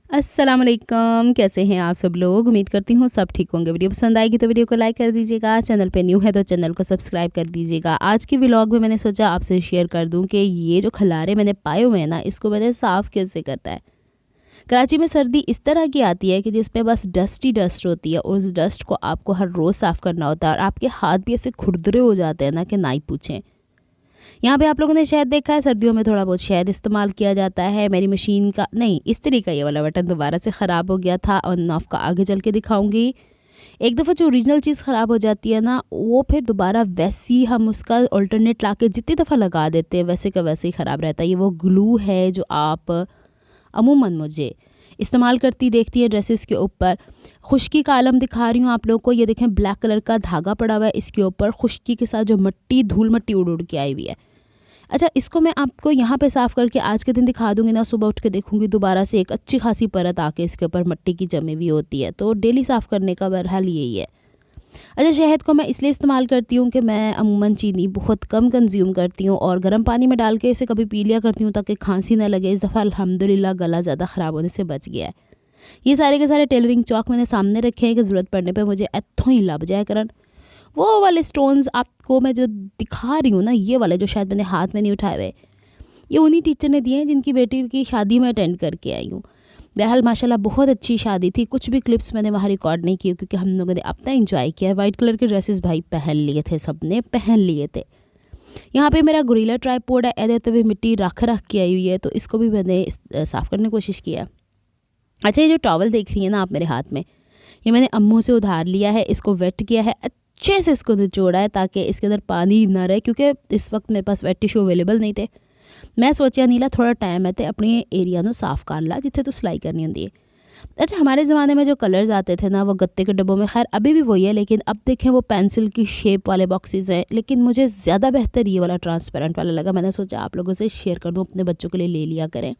अस्सलाम वालेकुम, कैसे हैं आप सब लोग। उम्मीद करती हूँ सब ठीक होंगे। वीडियो पसंद आएगी तो वीडियो को लाइक कर दीजिएगा। चैनल पे न्यू है तो चैनल को सब्सक्राइब कर दीजिएगा। आज की व्लॉग में मैंने सोचा आपसे शेयर कर दूं कि ये जो खलारे मैंने पाए हुए हैं ना, इसको मैंने साफ़ कैसे करना है। कराची में सर्दी इस तरह की आती है कि जिसमें बस डस्ट ही डस्ट होती है और उस डस्ट को आपको हर रोज़ साफ़ करना होता है और आपके हाथ भी ऐसे खुरदरे हो जाते हैं ना कि ना ही पूछें। यहाँ पे आप लोगों ने शहद देखा है, सर्दियों में थोड़ा बहुत शहद इस्तेमाल किया जाता है। मेरी मशीन का नहीं, इस्त्री का ये वाला बटन दोबारा से ख़राब हो गया था। ऑन ऑफ का आगे चल के दिखाऊंगी। एक दफ़ा जो ओरिजिनल चीज़ ख़राब हो जाती है ना, वो फिर दोबारा वैसी हम उसका अल्टरनेट ला के जितनी दफ़ा लगा देते हैं वैसे का वैसे ही ख़राब रहता है। ये वो ग्लू है जो आप अमूमन मुझे इस्तेमाल करती देखती है ड्रेसेस के ऊपर। खुश्की का आलम दिखा रही हूँ आप लोगों को। ये देखें, ब्लैक कलर का धागा पड़ा हुआ है इसके ऊपर। खुश्की के साथ जो मिट्टी, धूल मिट्टी उड़ उड़ के आई हुई है। अच्छा, इसको मैं आपको यहाँ पे साफ़ करके आज के दिन दिखा दूँगी ना। सुबह उठ के देखूँगी दोबारा से एक अच्छी खासी परत आके इसके ऊपर मिट्टी की जमी हुई होती है। तो डेली साफ़ करने का बहरहाल यही है। अच्छा, शहद को मैं इसलिए इस्तेमाल करती हूँ कि मैं अमूमन चीनी बहुत कम कंज्यूम करती हूँ और गर्म पानी में डाल के इसे कभी पी लिया करती हूँ ताकि खांसी ना लगे। इस दफ़ा अल्हम्दुलिल्लाह गला ज़्यादा ख़राब होने से बच गया है। ये सारे के सारे टेलरिंग चौक मैंने सामने रखे हैं कि ज़रूरत पड़ने पर मुझे इत्थों ही लभ जाया करन। वो वाले स्टोन्स आपको मैं जो दिखा रही हूँ ना, ये वाले जो शायद मैंने हाथ में नहीं उठाए हुए, ये उन्हीं टीचर ने दिए हैं जिनकी बेटी की शादी में अटेंड करके आई हूँ। बहरहाल माशाल्लाह बहुत अच्छी शादी थी। कुछ भी क्लिप्स मैंने वहाँ रिकॉर्ड नहीं किए क्योंकि हम लोगों ने अपना एंजॉय किया। वाइट कलर के ड्रेसेस भाई पहन लिए थे, सब ने पहन लिए थे। यहाँ पे मेरा गोरिल्ला ट्राइपॉड है, एदे तो भी मिट्टी रख के आई हुई है, तो इसको भी मैंने साफ़ करने की कोशिश किया। अच्छा, ये जो टॉवल देख रही है ना आप मेरे हाथ में, ये मैंने अम्मू से उधार लिया है। इसको वेट किया है, अच्छे से इसको निचोड़ा है ताकि इसके अंदर पानी ना रहे, क्योंकि इस वक्त मेरे पास वेट टिश्यू अवेलेबल नहीं थे। मैं सोचा नीला थोड़ा टाइम है तो अपने एरिया ਨੂੰ साफ़ कर ला जिथे तो सिलाई करनी होती है। अच्छा, हमारे ज़माने में जो कलर्स आते थे ना, वो गत्ते के डब्बों में, खैर अभी भी वही है, लेकिन अब देखें वो पेंसिल की शेप वाले बॉक्सेस हैं। लेकिन मुझे ज़्यादा बेहतर ये वाला ट्रांसपेरेंट वाला लगा। मैंने सोचा आप लोगों से शेयर कर दूँ, अपने बच्चों के लिए ले लिया करें।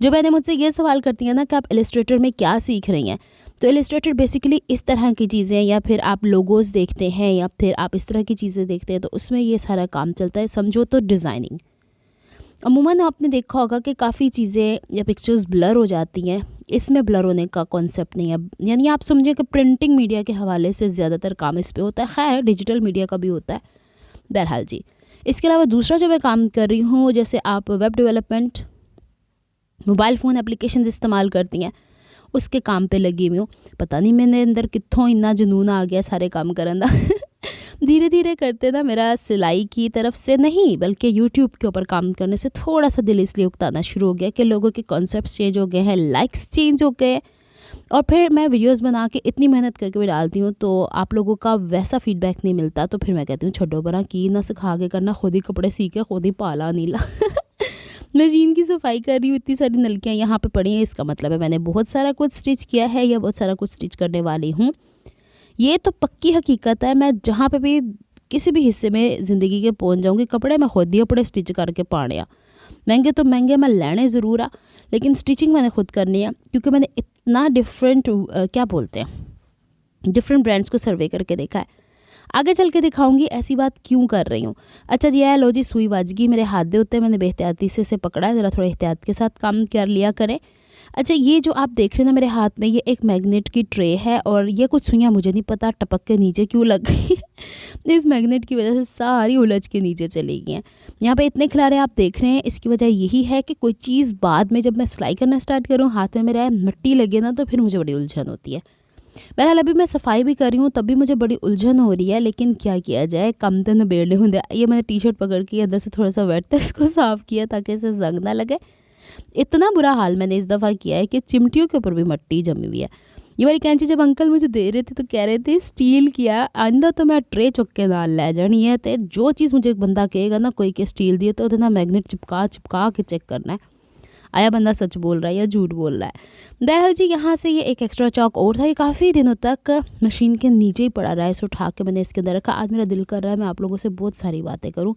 जो बहनें मुझसे ये सवाल करती हैं ना कि आप इलस्ट्रेटर में क्या सीख रही हैं, तो इलस्ट्रेटर बेसिकली इस तरह की चीज़ें, या फिर आप लोगोज़ देखते हैं या फिर आप इस तरह की चीज़ें देखते हैं, तो उसमें ये सारा काम चलता है। समझो तो डिज़ाइनिंग। अमूमन आपने देखा होगा कि काफ़ी चीज़ें या पिक्चर्स ब्लर हो जाती हैं। इसमें ब्लर होने का कॉन्सेप्ट नहीं है, यानी आप समझें कि प्रिंटिंग मीडिया के हवाले से ज़्यादातर काम इस पे होता है। खैर डिजिटल मीडिया का भी होता है। बहरहाल जी, इसके अलावा दूसरा जो मैं काम कर रही हूँ, जैसे आप web development, mobile phone applications इस्तेमाल करती हैं, उसके काम पे लगी हुई हूँ। पता नहीं मेरे अंदर कित्थों इन्ना जुनून आ गया सारे काम करन दा। धीरे धीरे करते ना मेरा सिलाई की तरफ से नहीं बल्कि यूट्यूब के ऊपर काम करने से थोड़ा सा दिल इसलिए उकताना शुरू हो गया कि लोगों के कॉन्सेप्ट्स चेंज हो गए हैं, लाइक्स चेंज हो गए। और फिर मैं वीडियोस बना के इतनी मेहनत करके भी डालती हूँ तो आप लोगों का वैसा फीडबैक नहीं मिलता। तो फिर मैं कहती हूँ छोड़ो बना, की ना सिखा के करना, खुद ही कपड़े सी के खुद ही पाला नीला। मशीन की सफाई कर रही हूँ, इतनी सारी नलकियाँ यहाँ पे पड़ी हैं, इसका मतलब है मैंने बहुत सारा कुछ स्टिच किया है या बहुत सारा कुछ स्टिच करने वाली हूँ। ये तो पक्की हकीकत है। मैं जहाँ पे भी किसी भी हिस्से में ज़िंदगी के पहुँच जाऊँगी, कपड़े मैं खुद ही अपने स्टिच करके पाने आ। महंगे तो महंगे मैं लेने ज़रूर आ, लेकिन स्टिचिंग मैंने खुद करनी है क्योंकि मैंने इतना डिफरेंट क्या बोलते हैं, डिफरेंट ब्रांड्स को सर्वे करके देखा है। आगे चल के दिखाऊंगी ऐसी बात क्यों कर रही हूँ। अच्छा जी, है लो जी, सुई बज गई मेरे हाथ दे उत्ते, मैंने बेहतियाती से इसे पकड़ा है। ज़रा थोड़ा एहतियात के साथ काम कर लिया करें। अच्छा, ये जो आप देख रहे हैं ना मेरे हाथ में, ये एक मैग्नेट की ट्रे है और ये कुछ सुइयाँ मुझे नहीं पता टपक के नीचे क्यों लग गई। इस मैग्नेट की वजह से सारी उलझ के नीचे चली गई हैं। यहाँ पे इतने खिलारे आप देख रहे हैं, इसकी वजह यही है कि कोई चीज़ बाद में जब मैं सिलाई करना स्टार्ट करूँ, हाथ में मेरा मिट्टी लगे ना, तो फिर मुझे बड़ी उलझन होती है। बहरहाल अभी मैं सफाई भी कर रही हूँ तब भी मुझे बड़ी उलझन हो रही है, लेकिन क्या किया जाए, कम तो नबेड़ने होंगे। ये मैंने टी शर्ट पकड़ के अंदर से थोड़ा सा वेट था, इसको साफ़ किया ताकि इसे जंग ना लगे। इतना बुरा हाल मैंने इस दफ़ा किया है कि चिमटियों के ऊपर भी मिट्टी जमी हुई है। ये वाली कैंची जब अंकल मुझे दे रहे थे तो कह रहे थे स्टील किया, आइंदा तो मैं ट्रे चुक के नाल लै जानी है। तो जो चीज़ मुझे एक बंदा कहेगा ना कोई के स्टील दी है, तो ना मैग्नेट चिपका चिपका के चेक करना है आया बंदा सच बोल रहा है या झूठ बोल रहा है। बहरहाल जी, यहाँ से ये एक एक्स्ट्रा चौक और था, ये काफ़ी दिनों तक मशीन के नीचे ही पड़ा रहा है। इसे उठा के मैंने इसके अंदर रखा। आज मेरा दिल कर रहा है मैं आप लोगों से बहुत सारी बातें करूँ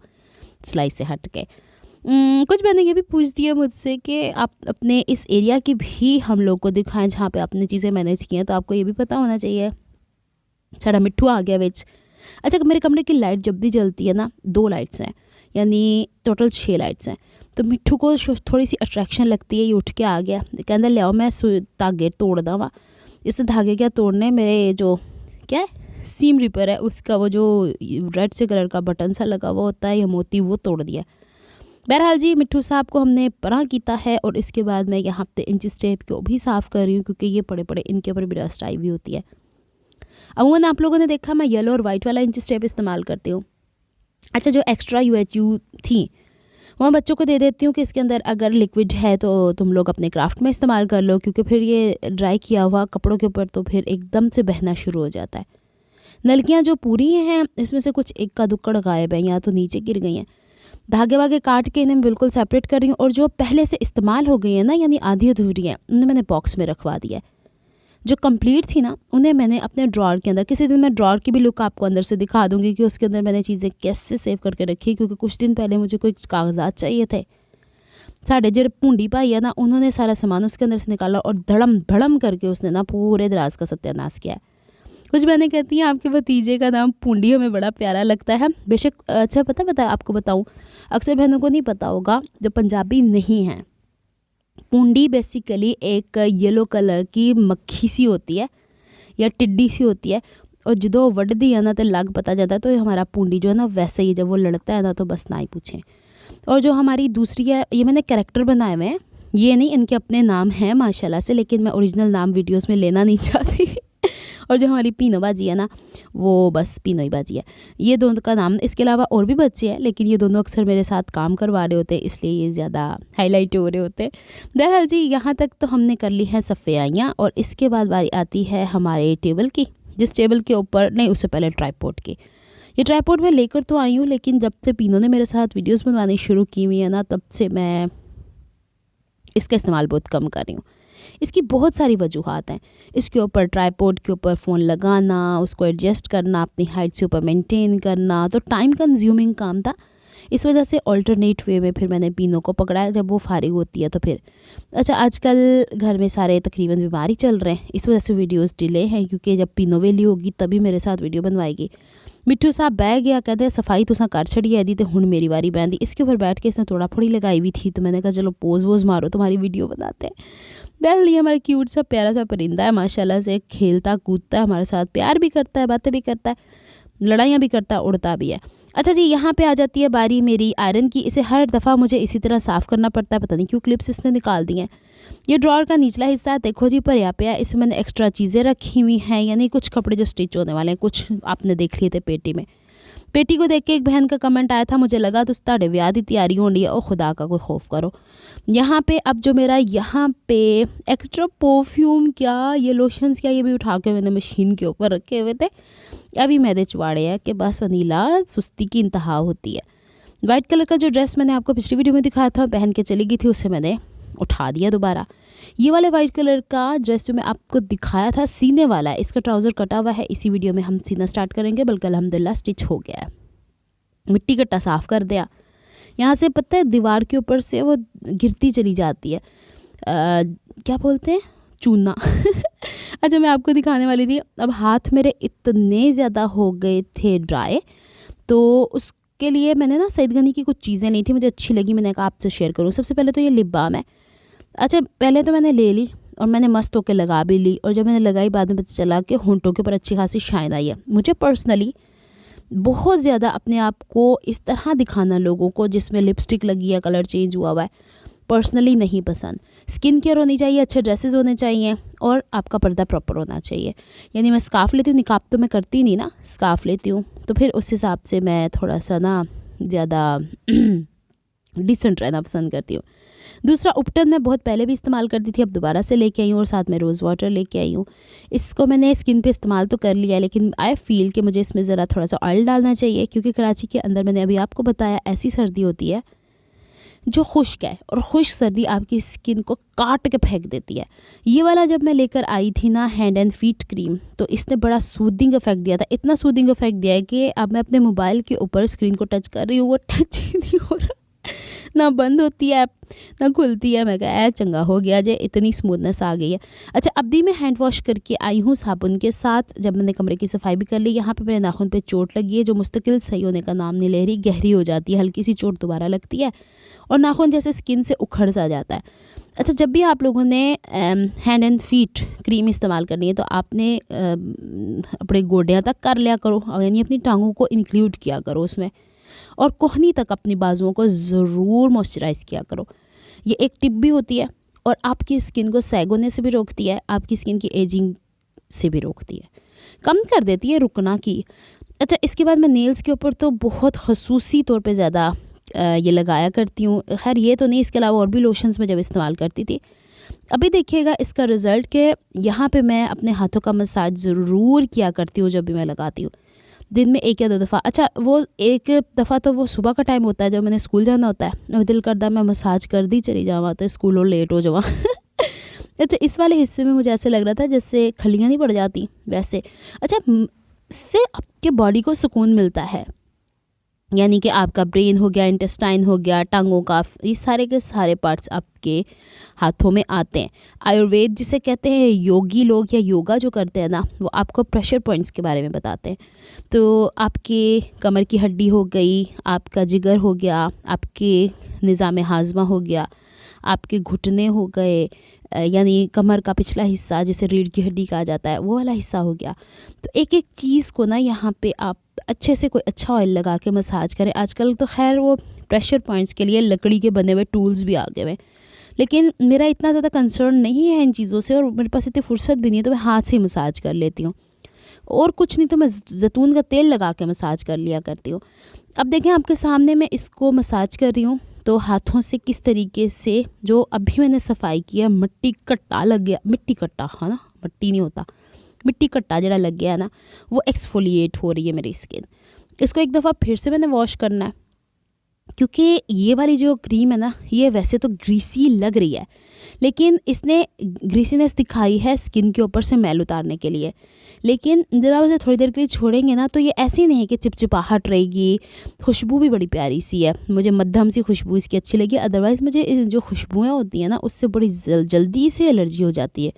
सिलाई से हट के। कुछ बहनें ये भी पूछती है मुझसे कि आप अपने इस एरिया की भी हम लोग को दिखाएं जहाँ पे आपने चीज़ें मैनेज की हैं, तो आपको ये भी पता होना चाहिए। साढ़ा मिट्ठू आ गया बिच। अच्छा, मेरे कमरे की लाइट जब भी जलती है ना, 2 लाइट्स हैं, यानी टोटल 6 लाइट्स हैं। तो मिट्ठू को थोड़ी सी अट्रैक्शन लगती है, ये उठ के आ गया, कहता लियाओ मैं धागे तोड़दा वा। इस धागे क्या तोड़ने, मेरे जो क्या है सीम रिपर है उसका वो जो रेड से कलर का बटन सा लगा हुआ होता है या मोती, वो तोड़ दिया। बहरहाल जी मिट्ठू साहब को हमने परा किया है और इसके बाद मैं यहाँ पे इंच टेप को भी साफ़ कर रही हूँ क्योंकि ये पड़े पड़े इनके ऊपर भी रस्ट आई हुई होती है। अमूमन आप लोगों ने देखा मैं येलो और वाइट वाला इंच टेप इस्तेमाल करती हूँ। अच्छा, जो एक्स्ट्रा UHU थी वो मैं बच्चों को दे देती हूँ कि इसके अंदर अगर लिक्विड है तो तुम लोग अपने क्राफ्ट में इस्तेमाल कर लो, क्योंकि फिर ये ड्राई किया हुआ कपड़ों के ऊपर तो फिर एकदम से बहना शुरू हो जाता है। नलकियाँ जो पूरी हैं इसमें से कुछ इक्का दुक्कड़ गायब हैं या तो नीचे गिर गई हैं। धागे वागे काट के इन्हें बिल्कुल सेपरेट कर रही हूँ और जो पहले से इस्तेमाल हो गई है ना, यानी आधी अधूरी है, उन्हें मैंने बॉक्स में रखवा दिया है। जो कंप्लीट थी ना उन्हें मैंने अपने ड्रॉर के अंदर, किसी दिन मैं ड्रॉर की भी लुक आपको अंदर से दिखा दूंगी कि उसके अंदर मैंने चीज़ें कैसे सेव करके रखी, क्योंकि कुछ दिन पहले मुझे कोई कागजात चाहिए थे। साढ़े जो पूंडी भाई है ना, उन्होंने सारा सामान उसके अंदर से निकाला और धड़म धड़म करके उसने ना पूरे दराज का सत्यानाश किया है। कुछ बहनें कहती हैं आपके भतीजे का नाम पूंडी हमें बड़ा प्यारा लगता है। बेशक, अच्छा पता आपको बताऊं, अक्सर बहनों को नहीं पता होगा जो पंजाबी नहीं हैं, पूंडी बेसिकली एक येलो कलर की मक्खी सी होती है या टिड्डी सी होती है, और जो वड्डी है ना तो लग पता जाता है। तो हमारा पूंडी जो है ना वैसे ही जब वो लड़ता है ना तो बस ना ही पूछें। और जो हमारी दूसरी है, ये मैंने कैरेक्टर बनाए हुए हैं, ये नहीं इनके अपने नाम हैं माशाल्लाह से, लेकिन मैं ओरिजिनल नाम वीडियोस में लेना नहीं चाहती और जो हमारी पीनो बाजी है ना, वो बस पीनो ही बाजी है, ये दोनों का नाम। इसके अलावा और भी बच्चे हैं, लेकिन ये दोनों अक्सर मेरे साथ काम करवा रहे होते हैं, इसलिए ये ज़्यादा हाईलाइट हो रहे होते हैं। बहरहाल जी यहाँ तक तो हमने कर ली है सफ़ेयाइयाँ, और इसके बाद बारी आती है हमारे टेबल की, जिस टेबल के ऊपर नहीं, उससे पहले ट्राइपॉड की। ये ट्राइपॉड मैं लेकर तो आई हूँ, लेकिन जब से पीनो ने मेरे साथ वीडियोज़ बनवानी शुरू की हुई है ना, तब से मैं इसका इस्तेमाल बहुत कम कर रही हूँ। इसकी बहुत सारी वजूहात हैं। इसके ऊपर ट्राइपॉड के ऊपर फ़ोन लगाना, उसको एडजस्ट करना, अपनी हाइट से ऊपर मेंटेन करना, तो टाइम कंज्यूमिंग काम था। इस वजह से ऑल्टरनेट वे में फिर मैंने पीनो को पकड़ा है जब वो फारिग होती है तो फिर। अच्छा, आजकल घर में सारे तकरीबन बीमार ही चल रहे हैं, इस वजह से वीडियोस डिले हैं, क्योंकि जब पीनो वेली होगी तभी मेरे साथ वीडियो बनवाएगी। मिट्ठू साहब बह गया, कहते सफाई तुसा कर छड़ी है दी, तो हुण मेरी वारी बहन। इसके ऊपर बैठ के इसने थोड़ा फोड़ी लगाई हुई थी, तो मैंने कहा चलो पोज वोज मारो, तुम्हारी वीडियो बनाते हैं। बहरहाल ये हमारा क्यूट सा प्यारा सा परिंदा है, माशाल्लाह से खेलता कूदता है हमारे साथ, प्यार भी करता है, बातें भी करता है, लड़ाइयाँ भी करता है, उड़ता भी है। अच्छा जी, यहाँ पे आ जाती है बारी मेरी आयरन की। इसे हर दफ़ा मुझे इसी तरह साफ़ करना पड़ता है, पता नहीं क्यों क्लिप्स इसने निकाल दी हैं। ये ड्रॉर का निचला हिस्सा देखो जी भरिया पे है, इसमें मैंने एक्स्ट्रा चीज़ें रखी हुई हैं, यानी कुछ कपड़े जो स्टिच होने वाले हैं, कुछ आपने देख लिए थे पेटी में। पेटी को देख के एक बहन का कमेंट आया था, मुझे लगा तो तुहाडे ब्याह की तैयारी होनी है, ओ खुदा का कोई खौफ करो। यहाँ पे अब जो मेरा यहाँ पे एक्स्ट्रा परफ्यूम क्या, ये लोशंस क्या, ये भी उठा के मैंने मशीन के ऊपर रखे हुए थे। अभी मैदे चुवाड़े हैं कि बस अनीला सुस्ती की इंतहा होती है। वाइट कलर का जो ड्रेस मैंने आपको पिछली वीडियो में दिखाया था, पहन के चली गई थी, उसे मैंने उठा दिया दोबारा। ये वाले वाइट कलर का ड्रेस जो मैं आपको दिखाया था सीने वाला है, इसका ट्राउज़र कटा हुआ है, इसी वीडियो में हम सीना स्टार्ट करेंगे, बल्कि अल्हम्दुलिल्लाह स्टिच हो गया है। मिट्टी कट्टा साफ़ कर दिया। यहाँ से पता है दीवार के ऊपर से वो गिरती चली जाती है, क्या बोलते हैं, चूना अच्छा, मैं आपको दिखाने वाली थी। अब हाथ मेरे इतने ज़्यादा हो गए थे ड्राई, तो उसके लिए मैंने ना सईद गनी की कुछ चीज़ें ली थी, मुझे अच्छी लगी, मैंने कहा आपसे शेयर करूँ। सबसे पहले तो ये लिप बाम है। अच्छा, पहले तो मैंने ले ली और मैंने मस्त होकर लगा भी ली, और जब मैंने लगाई बाद में पता चला कि होंठों के ऊपर अच्छी खासी शाइन आई है। मुझे पर्सनली बहुत ज़्यादा अपने आप को इस तरह दिखाना लोगों को जिसमें लिपस्टिक लगी है, कलर चेंज हुआ है, पर्सनली नहीं पसंद। स्किन केयर होनी चाहिए, अच्छे ड्रेसेस होने चाहिए, और आपका पर्दा प्रॉपर होना चाहिए। यानी मैं स्कार्फ़ लेती हूँ, निकाब तो मैं करती नहीं ना, स्कार्फ़ लेती हूँ, तो फिर उस हिसाब से मैं थोड़ा सा ना ज़्यादा डिसेंट रहना पसंद करती हूँ। दूसरा, उपटन मैं बहुत पहले भी इस्तेमाल करती थी, अब दोबारा से लेके आई हूँ, और साथ में रोज़ वाटर लेके आई हूँ। इसको मैंने स्किन पे इस्तेमाल तो कर लिया है, लेकिन आई फील कि मुझे इसमें ज़रा थोड़ा सा ऑयल डालना चाहिए, क्योंकि कराची के अंदर मैंने अभी आपको बताया ऐसी सर्दी होती है जो खुश्क है, और खुश्क सर्दी आपकी स्किन को काट के फेंक देती है। ये वाला जब मैं लेकर आई थी ना हैंड एंड फीट क्रीम, तो इसने बड़ा सूदिंग इफेक्ट दिया था, इतना सूदिंग इफेक्ट दिया है कि अब मैं अपने मोबाइल के ऊपर स्क्रीन को टच कर रही हूँ, वो टच ही नहीं हो रहा, ना बंद होती है ना खुलती है। मैं कहा चंगा हो गया जे, इतनी स्मूथनेस आ गई है। अच्छा, अब भी मैं हैंड वॉश करके आई हूँ साबुन के साथ, जब मैंने कमरे की सफाई भी कर ली। यहाँ पे मेरे नाखून पे चोट लगी है, जो मुस्तकिल सही होने का नाम नहीं ले रही, गहरी हो जाती है, हल्की सी चोट दोबारा लगती है, और नाखून जैसे स्किन से उखड़ सा जाता है। अच्छा, जब भी आप लोगों ने हैंड एंड फीट क्रीम इस्तेमाल करनी है तो आपने अपने गोडियाँ तक कर लिया करो, यानी अपनी टांगों को इंक्लूड किया करो उसमें, और कोहनी तक अपनी बाजुओं को ज़रूर मॉइस्चराइज़ किया करो। ये एक टिप भी होती है और आपकी स्किन को सैग होने से भी रोकती है, आपकी स्किन की एजिंग से भी रोकती है, कम कर देती है रुकना की। अच्छा, इसके बाद मैं नेल्स के ऊपर तो बहुत खसूसी तौर पे ज़्यादा ये लगाया करती हूँ। खैर ये तो नहीं, इसके अलावा और भी लोशंस में जब इस्तेमाल करती थी। अभी देखिएगा इसका रिज़ल्ट कि यहाँ पे मैं अपने हाथों का मसाज ज़रूर किया करती हूँ जब भी मैं लगाती हूँ, दिन में 1 या 2 दफ़ा। अच्छा, वो एक दफ़ा तो वो सुबह का टाइम होता है जब मैंने स्कूल जाना होता है, और दिल करता है मैं मसाज कर दी चली जावा तो स्कूल और लेट हो जावा। अच्छा, इस वाले हिस्से में मुझे ऐसे लग रहा था जैसे खलियाँ नहीं पड़ जाती वैसे। अच्छा, इससे आपके बॉडी को सुकून मिलता है, यानी कि आपका ब्रेन हो गया, इंटेस्टाइन हो गया, टांगों का, ये सारे के सारे पार्ट्स आपके हाथों में आते हैं। आयुर्वेद जिसे कहते हैं, योगी लोग या योगा जो करते हैं ना, वो आपको प्रेशर पॉइंट्स के बारे में बताते हैं। तो आपके कमर की हड्डी हो गई, आपका जिगर हो गया, आपके निज़ाम हाजमा हो गया, आपके घुटने हो गए, यानी कमर का पिछला हिस्सा जिसे रीढ़ की हड्डी कहा जाता है, वो वाला हिस्सा हो गया। तो एक एक चीज़ को ना यहाँ पे आप अच्छे से कोई अच्छा ऑयल लगा के मसाज करें। आजकल तो खैर वो प्रेशर पॉइंट्स के लिए लकड़ी के बने हुए टूल्स भी आ गए हैं, लेकिन मेरा इतना ज़्यादा कंसर्न नहीं है इन चीज़ों से, और मेरे पास इतनी फुर्सत भी नहीं है, तो मैं हाथ से मसाज कर लेती हूँ, और कुछ नहीं तो मैं जैतून का तेल लगा के मसाज कर लिया करती हूँ। अब देखें आपके सामने मैं इसको मसाज कर रही हूँ, तो हाथों से किस तरीके से, जो अभी मैंने सफाई किया, मिट्टी कट्टा लग गया, मिट्टी कट्टा, हाँ ना, मिट्टी नहीं होता, मिट्टी कट्टा जरा लग गया है ना, वो एक्सफोलिएट हो रही है मेरी स्किन। इसको एक दफ़ा फिर से मैंने वॉश करना है, क्योंकि ये वाली जो क्रीम है ना, ये वैसे तो ग्रीसी लग रही है, लेकिन इसने ग्रीसीनेस दिखाई है स्किन के ऊपर से मैल उतारने के लिए। लेकिन जब आप उसे थोड़ी देर के लिए छोड़ेंगे ना, तो ये ऐसी नहीं है कि चिपचिपाहट रहेगी। खुशबू भी बड़ी प्यारी सी है, मुझे मध्यम सी खुशबू इसकी अच्छी लगी। अदरवाइज़ मुझे जो खुशबुएँ होती हैं ना, उससे बड़ी जल्दी से एलर्जी हो जाती है।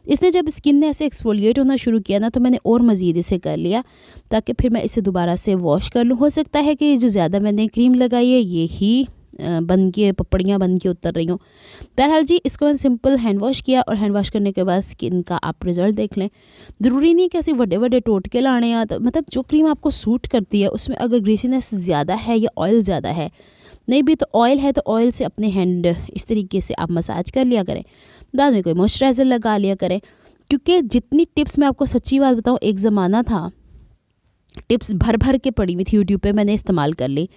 इसने जब स्किन ने ऐसे एक्सफोलिएट होना शुरू किया ना, तो मैंने और मज़ीद इसे कर लिया, ताकि फिर मैं इसे दोबारा से वॉश कर लूँ। हो सकता है कि जो ज़्यादा मैंने क्रीम लगाई है ये ही बन के पपड़ियाँ बन के उतर रही हूँ। बहरहाल जी, इसको मैंने सिंपल हैंड वॉश किया, और हैंड वॉश करने के बाद स्किन का आप रिज़ल्ट देख लें। ज़रूरी नहीं कि ऐसे बड़े बड़े टोटके लाने या, तो मतलब जो क्रीम आपको सूट करती है उसमें अगर ग्रीसीनेस ज़्यादा है या ऑयल ज़्यादा है, नहीं भी तो ऑयल है तो ऑयल से अपने हैंड इस तरीके से आप मसाज कर लिया करें, बाद में कोई मॉइस्चराइज़र लगा लिया करें। क्योंकि जितनी टिप्स मैं आपको सच्ची बात बताऊँ, एक ज़माना था टिप्स भर भर के पड़ी हुई थी यूट्यूब पे, मैंने इस्तेमाल कर ली,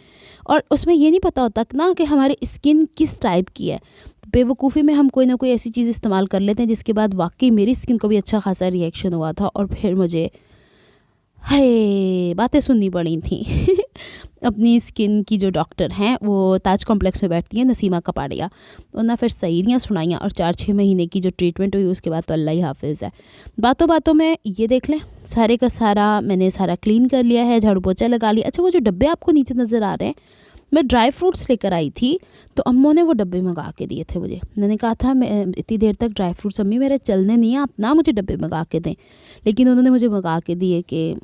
और उसमें ये नहीं पता होता ना कि हमारी स्किन किस टाइप की है। बेवकूफ़ी में हम कोई ना कोई ऐसी चीज़ इस्तेमाल कर लेते हैं जिसके बाद वाकई मेरी स्किन को भी अच्छा खासा रिएक्शन हुआ था, और फिर मुझे हाय बातें सुननी पड़ी थी। अपनी स्किन की जो डॉक्टर हैं, वो ताज कॉम्प्लेक्स में बैठती हैं, नसीमा कपाड़िया, उन्होंने फिर सईदियाँ सुनाइयाँ, और 4-6 महीने की जो ट्रीटमेंट हुई उसके बाद तो अल्लाह ही हाफिज़ है। बातों बातों में ये देख लें, सारे का सारा मैंने सारा क्लीन कर लिया है, झाड़ू पोछा लगा लिया। अच्छा, वो जो डब्बे आपको नीचे नज़र आ रहे हैं, मैं ड्राई फ्रूट्स लेकर आई थी, तो अम्मों ने वो डब्बे मंगा के दिए थे मुझे। मैंने कहा था मैं इतनी देर तक ड्राई फ्रूट्स अम्मी मेरे चलने नहीं है, आप ना मुझे डब्बे मंगा के दें, लेकिन उन्होंने मुझे मंगा के दिए कि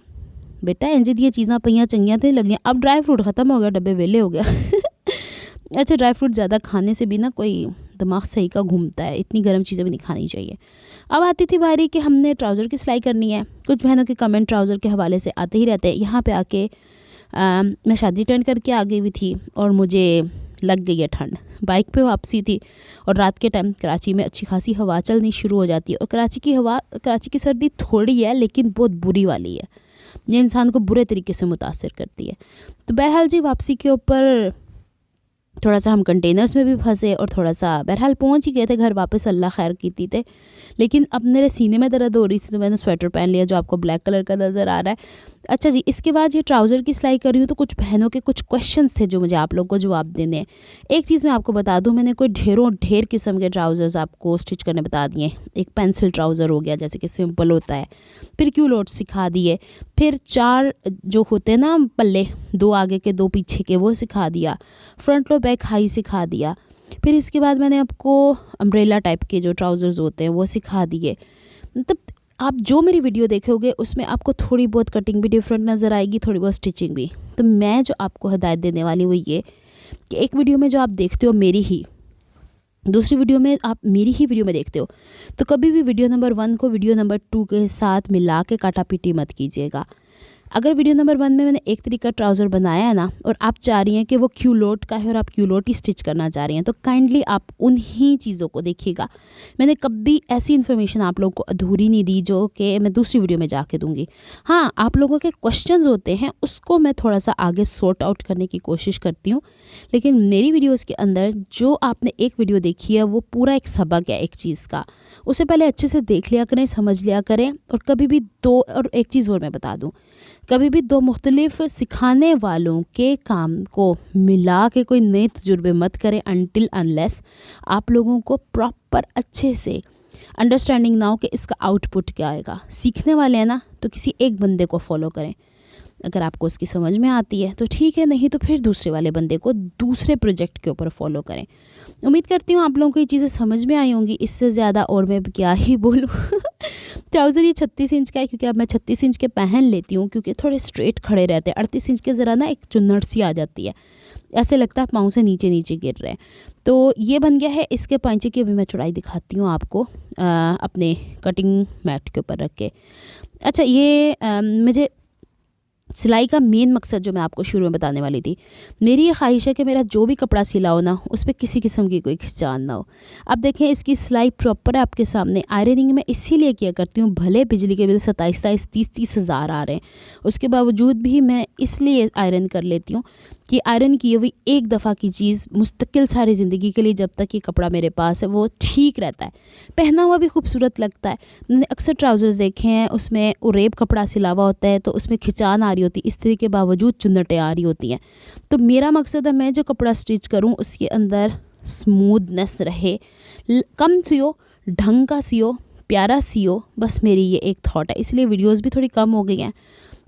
बेटा इंज दियाँ चीज़ां पईयां चंगियां तो लगियां। अब ड्राई फ्रूट ख़त्म हो गया, डब्बे वेले हो गया। अच्छा, ड्राई फ्रूट ज़्यादा खाने से भी ना कोई दिमाग सही का घूमता है, इतनी गर्म चीज़ें भी नहीं खानी चाहिए। अब आती थी बारी कि हमने ट्राउज़र की सिलाई करनी है। कुछ बहनों के कमेंट ट्राउज़र के हवाले से आते ही रहते हैं। यहाँ पे आके मैं शादी अटेंड करके आ गई हुई थी, और मुझे लग गई है ठंड। बाइक पे वापसी थी, और रात के टाइम कराची में अच्छी खासी हवा चलनी शुरू हो जाती है, और कराची की सर्दी थोड़ी है लेकिन बहुत बुरी वाली है, ये इंसान को बुरे तरीके से मुतासिर करती है। तो बहरहाल जी, वापसी के ऊपर थोड़ा सा हम कंटेनर्स में भी फंसे, और थोड़ा सा बहरहाल पहुंच ही गए थे घर वापस, अल्लाह खैर कीती थे। लेकिन अब मेरे सीने में दर्द हो रही थी, तो मैंने स्वेटर पहन लिया जो आपको ब्लैक कलर का नज़र आ रहा है। अच्छा जी, इसके बाद ये ट्राउज़र की सिलाई कर रही हूँ, तो कुछ बहनों के कुछ क्वेश्चंस थे जो मुझे आप लोगों को जवाब देने हैं। एक चीज़ मैं आपको बता दूँ, मैंने कोई ढेर किस्म के ट्राउज़र्स आपको स्टिच करने बता दिए। एक पेंसिल ट्राउज़र हो गया, जैसे कि सिंपल होता है, फिर क्यूलोट सिखा दिए, फिर 4 जो होते हैं ना पल्ले, 2 आगे के 2 पीछे के, वो सिखा दिया, फ्रंट लो बैक हाई सिखा दिया। फिर इसके बाद मैंने आपको अम्ब्रेला टाइप के जो ट्राउज़र्स होते हैं वो सिखा दिए। मतलब आप जो मेरी वीडियो देखोगे उसमें आपको थोड़ी बहुत कटिंग भी डिफरेंट नज़र आएगी, थोड़ी बहुत स्टिचिंग भी। तो मैं जो आपको हिदायत देने वाली वो ये कि एक वीडियो में जो आप देखते हो मेरी ही, दूसरी वीडियो में आप मेरी ही वीडियो में देखते हो, तो कभी भी वीडियो नंबर 1 को वीडियो नंबर 2 के साथ मिला के काटापीटी मत कीजिएगा। अगर वीडियो नंबर 1 में मैंने एक तरीका ट्राउज़र बनाया है ना, और आप चाह रही हैं कि वो क्यूलोट का है और आप क्यूलोट ही स्टिच करना चाह रही हैं, तो काइंडली आप उन्हीं चीज़ों को देखिएगा। मैंने कभी ऐसी इन्फॉर्मेशन आप लोगों को अधूरी नहीं दी जो कि मैं दूसरी वीडियो में जाके दूंगी। हाँ, आप लोगों के क्वेश्चंस होते हैं, उसको मैं थोड़ा सा आगे सॉर्ट आउट करने की कोशिश करती हूँ, लेकिन मेरी वीडियोज़ के अंदर जो आपने एक वीडियो देखी है वो पूरा एक सबक है एक चीज़ का, उसे पहले अच्छे से देख लिया करें, समझ लिया करें। और कभी भी दो, और एक चीज़ और मैं बता दूँ, कभी भी दो मुख्तलिफ सिखाने वालों के काम को मिला के कोई नए तजुर्बे मत करें अनटिल अनलेस आप लोगों को प्रॉपर अच्छे से अंडरस्टैंडिंग ना हो कि इसका आउटपुट क्या आएगा। सीखने वाले हैं ना, तो किसी एक बंदे को फॉलो करें, अगर आपको उसकी समझ में आती है तो ठीक है, नहीं तो फिर दूसरे वाले बंदे को दूसरे प्रोजेक्ट के ऊपर फॉलो करें। उम्मीद करती हूँ आप लोगों को ये चीज़ें समझ में आई होंगी। इससे ज़्यादा और मैं क्या ही बोलूँ। ट्राउज़र ये 36 इंच का है, क्योंकि अब मैं 36 इंच के पहन लेती हूँ, क्योंकि थोड़े स्ट्रेट खड़े रहते हैं। 38 इंच के ज़रा ना एक चुन्नट सी आ जाती है, ऐसे लगता है पाँव से नीचे नीचे गिर रहे हैं। तो ये बन गया है। इसके पांचे की अभी मैं चौड़ाई दिखाती हूँ आपको अपने कटिंग मैट के ऊपर रख के। अच्छा, ये मुझे सिलाई का मेन मकसद जो मैं आपको शुरू में बताने वाली थी, मेरी ये ख्वाहिश है कि मेरा जो भी कपड़ा सिला हो ना, उस पर किसी किस्म की कोई खिंचान ना हो। अब देखें, इसकी सिलाई प्रॉपर है आपके सामने। आयरनिंग मैं इसीलिए किया करती हूँ, भले बिजली के बिल 27 30 हज़ार आ रहे हैं, उसके बावजूद भी मैं इसलिए आयरन कर लेती हूँ कि आयरन की हुई एक दफ़ा की चीज़ मुस्तकिल सारी ज़िंदगी के लिए, जब तक ये कपड़ा मेरे पास है, वो ठीक रहता है, पहना हुआ भी खूबसूरत लगता है। मैंने अक्सर ट्राउज़र्स देखे हैं, उसमें उरेब कपड़ा सिलावा होता है, तो उसमें खिंचान आ रही होती है, इस्त्री के बावजूद चुन्नटें आ रही होती हैं। तो मेरा मकसद है, मैं जो कपड़ा स्टिच करूँ उसके अंदर स्मूथनेस रहे, कम सियो, ढंग का सियो, प्यारा सियो, बस मेरी ये एक थॉट है। इसलिए वीडियोज़ भी थोड़ी कम हो गई हैं,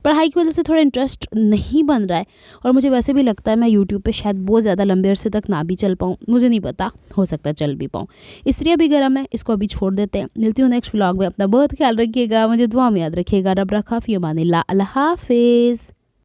पढ़ाई की वजह से थोड़ा इंटरेस्ट नहीं बन रहा है, और मुझे वैसे भी लगता है मैं यूट्यूब पे शायद बहुत ज़्यादा लंबे अरसे तक ना भी चल पाऊँ, मुझे नहीं पता, हो सकता है चल भी पाऊँ। इसलिए अभी गर्म है, इसको अभी छोड़ देते हैं। मिलती हूँ नेक्स्ट व्लॉग में। अपना बहुत ख्याल रखिएगा, मुझे दुआ में याद रखिएगा। रब रखा फ़ी अमानिल्लाह। अल्लाह हाफिज़।